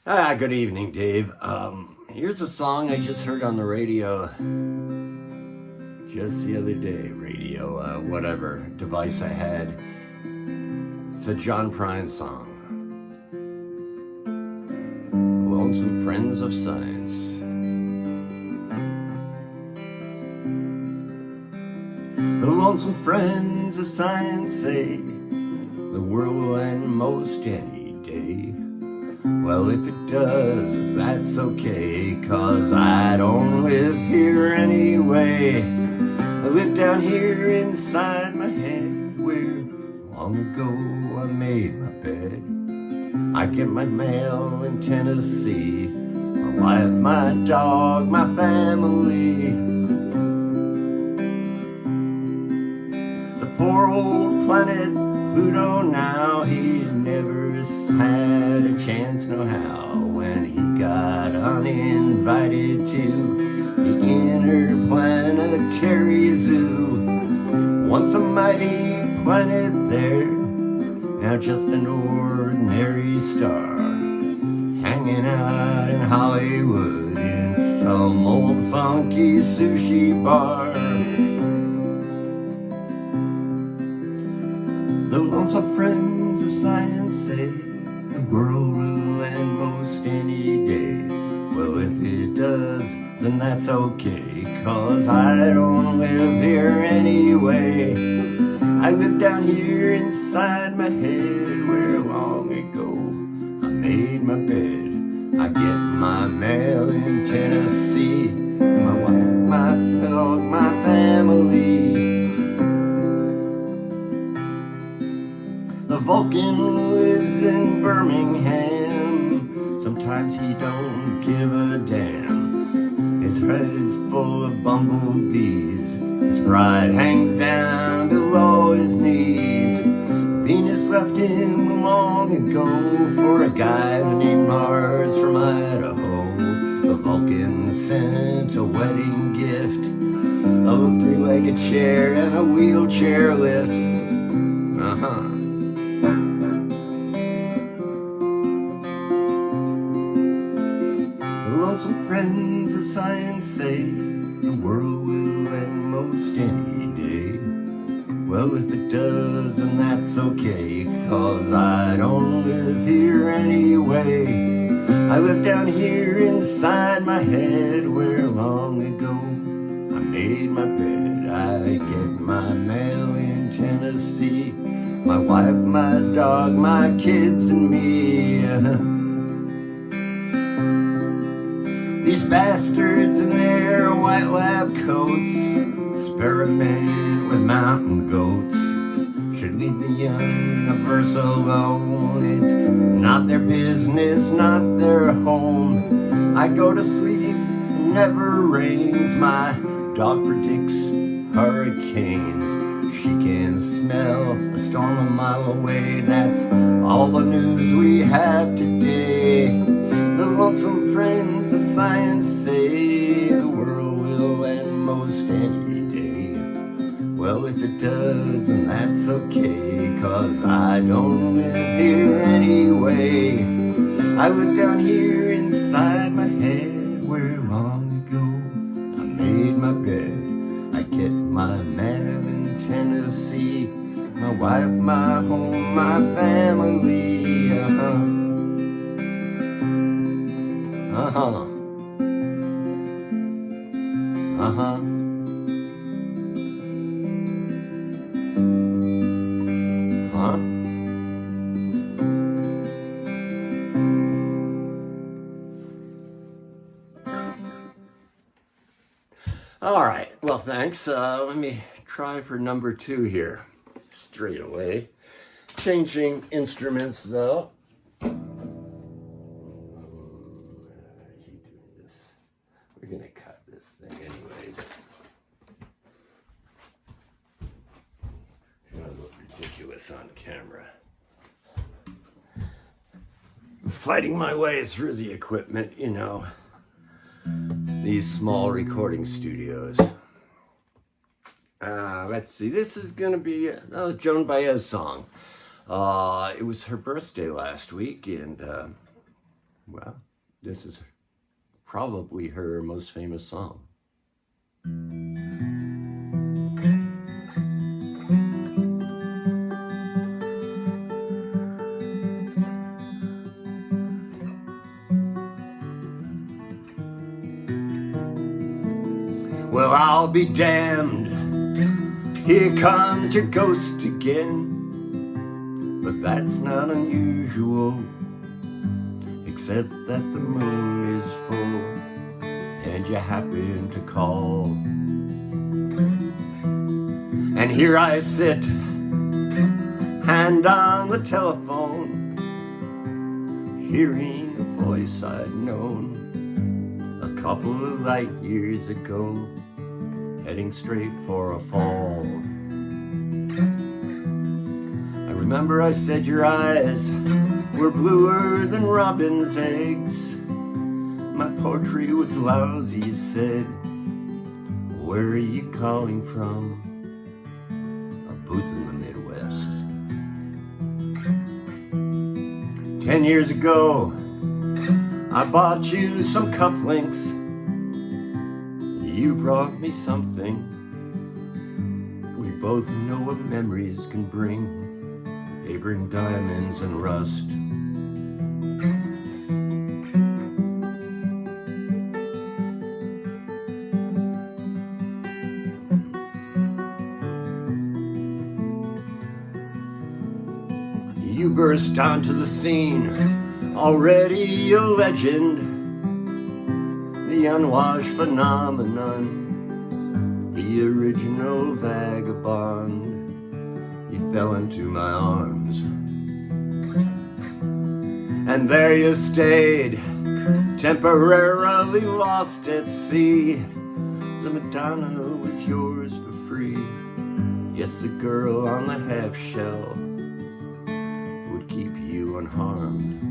Good evening, Dave. Here's a song I just heard on the radio just the other day. Whatever device I had. It's a John Prine song. Lonesome Friends of Science. The lonesome friends of science say the world will end most any day. Well, if it does, that's okay, 'cause I don't live here anyway. I live down here inside my head, where long ago I made my bed. I get my mail in Tennessee, my wife, my dog, my family. The poor old planet Pluto now, he never had a chance no how when he got uninvited to the interplanetary zoo. Once a mighty planet there, now just an ordinary star, hanging out in Hollywood in some old funky sushi bar. The lonesome friends of science say the world will end most any day. Well, if it does, then that's okay, 'cause I don't live here anyway. I live down here inside my head, where long ago I made my bed. I get my mail in Tennessee, my wife, my dog, my family. The Vulcan lives in Birmingham. Sometimes he don't give a damn. His head is full of bumblebees. His pride hangs down below his knees. Venus left him long ago for a guy named Mars from Idaho. The Vulcan sent a wedding gift, a three-legged chair and a wheelchair lift. Lonesome friends of science say the world will end most any day. Well, if it does, then that's okay, 'cause I don't live here anyway. I live down here inside my head, where long ago I made my bed. I get my mail in Tennessee, my wife, my dog, my kids, and me. These bastards in their white lab coats experiment with mountain goats. Should leave the universe alone. It's not their business, not their home. I go to sleep, it never rains. My dog predicts hurricanes. She can smell a storm a mile away. That's all the news we have today. The lonesome friends of science say the world will end most any day. Well, if it does, then that's okay, 'cause I don't live here anyway. I live down here inside my head, where long ago I made my bed. I get my mail in Tennessee, my wife, my home, my family. Uh-huh. All right, well, thanks. Let me try for number 2 here, straight away. Changing instruments, though. We're gonna cut this thing anyway. It's gonna look ridiculous on camera. Fighting my way through the equipment, you know. These small recording studios. Let's see, this is gonna be a Joan Baez song. It was her birthday last week, and Well, this is probably her most famous song. Well, I'll be damned, here comes your ghost again. But that's not unusual, except that the moon is full and you happen to call. And here I sit, hand on the telephone, hearing a voice I'd known a couple of light years ago, heading straight for a fall. I remember I said your eyes were bluer than robin's eggs. My poetry was lousy, you said. Where are you calling from? A booth in the Midwest. 10 years ago, I bought you some cufflinks. You brought me something. We both know what memories can bring. They bring diamonds and rust. You burst onto the scene, already a legend, the unwashed phenomenon, the original vagabond. You fell into my arms, and there you stayed, temporarily lost at sea. The Madonna was yours for free. Yes, the girl on the half shell would keep you unharmed.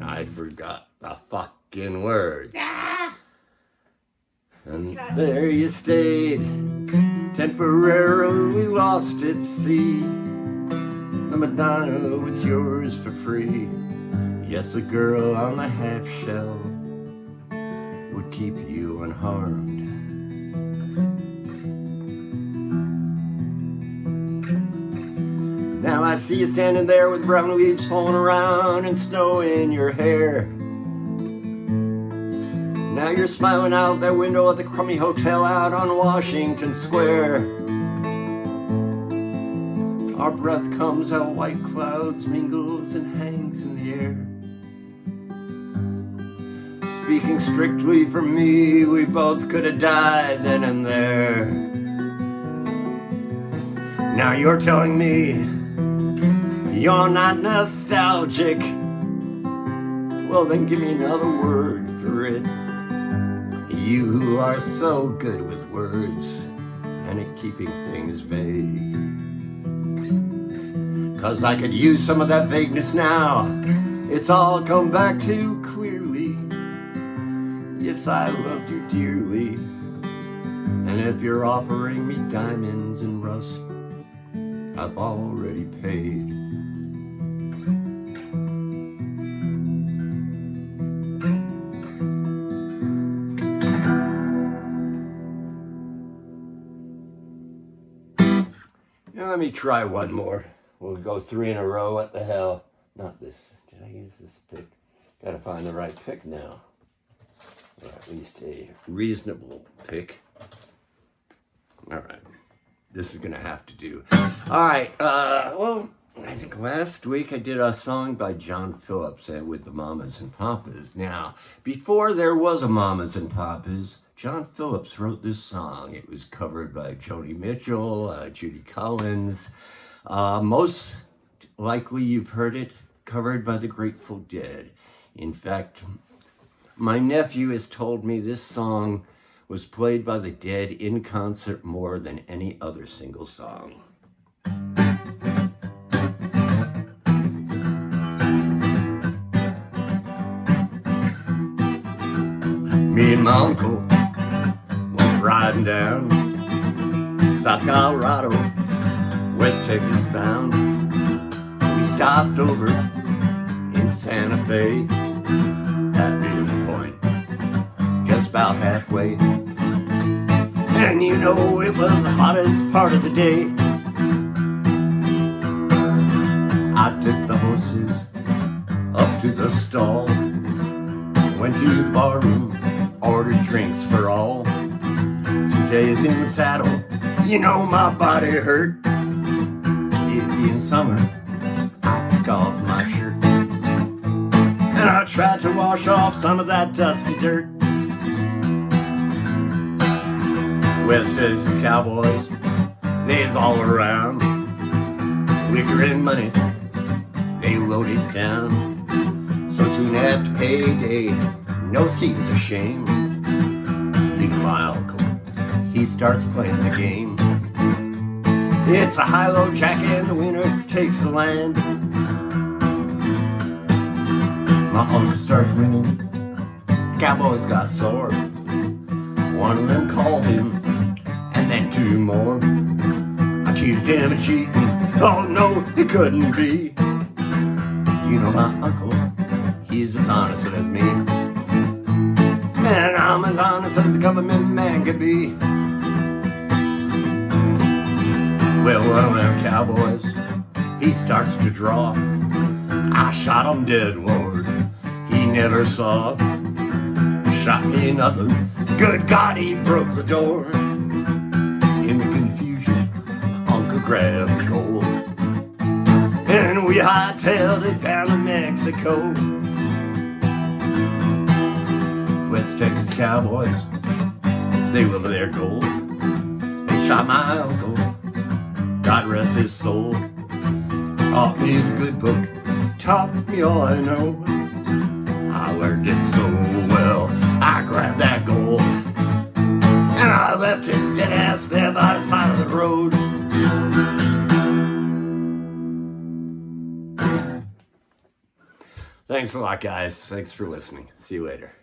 I forgot the fucking words. And there you stayed, temporarily lost at sea. The Madonna was yours for free. Yes, the girl on the half shell would keep you unharmed. Now I see you standing there with brown leaves falling around and snow in your hair. Now you're smiling out that window at the crummy hotel out on Washington Square. Our breath comes out, white clouds mingles and hangs in the air. Speaking strictly for me, we both could have died then and there. Now you're telling me you're not nostalgic. Well, then give me another word for it. You who are so good with words and at keeping things vague. 'Cause I could use some of that vagueness now. It's all come back too clearly. Yes, I loved you dearly. And if you're offering me diamonds and rust, I've already paid. Let me try one more. We'll go 3 in a row. What the hell? Not this. Did I use this pick? Gotta find the right pick now. Or at least a reasonable pick. All right. This is gonna have to do. All right. Well, I think last week I did a song by John Phillips with the Mamas and Papas. Now, before there was a Mamas and Papas, John Phillips wrote this song. It was covered by Joni Mitchell, Judy Collins. Most likely you've heard it covered by the Grateful Dead. In fact, my nephew has told me this song was played by the Dead in concert more than any other single song. Me and my uncle riding down South Colorado, West Texas bound. We stopped over in Santa Fe, that viewpoint, just about halfway. And you know it was the hottest part of the day. I took the horses up to the stall, went to the bar room, ordered drinks for all. Some days in the saddle, you know my body hurt. It being summer, I took off my shirt, and I tried to wash off some of that dusty dirt. West Texas cowboys, they's all around. Liquor and money, they wrote it down. So soon after payday, no seems a shame. Meanwhile, uncle, he starts playing the game. It's a high-low jack and the winner takes the land. My uncle starts winning, the cowboys got sore. One of them called him, and then two more. Accused him of cheating, oh no, it couldn't be. You know my uncle, he's as honest as me, and I'm as honest as a government man could be. Well, one of them cowboys, he starts to draw. I shot him dead, Lord, he never saw. Shot me another, good God, he broke the door. In the confusion, Uncle grabbed the gold, and we hightailed it down to Mexico. West Texas cowboys, they love their gold. They shot my uncle, God rest his soul. Taught me the good book, taught me all I know. I learned it so well, I grabbed that gold, and I left his dead ass there by the side of the road. Thanks a lot, guys. Thanks for listening. See you later.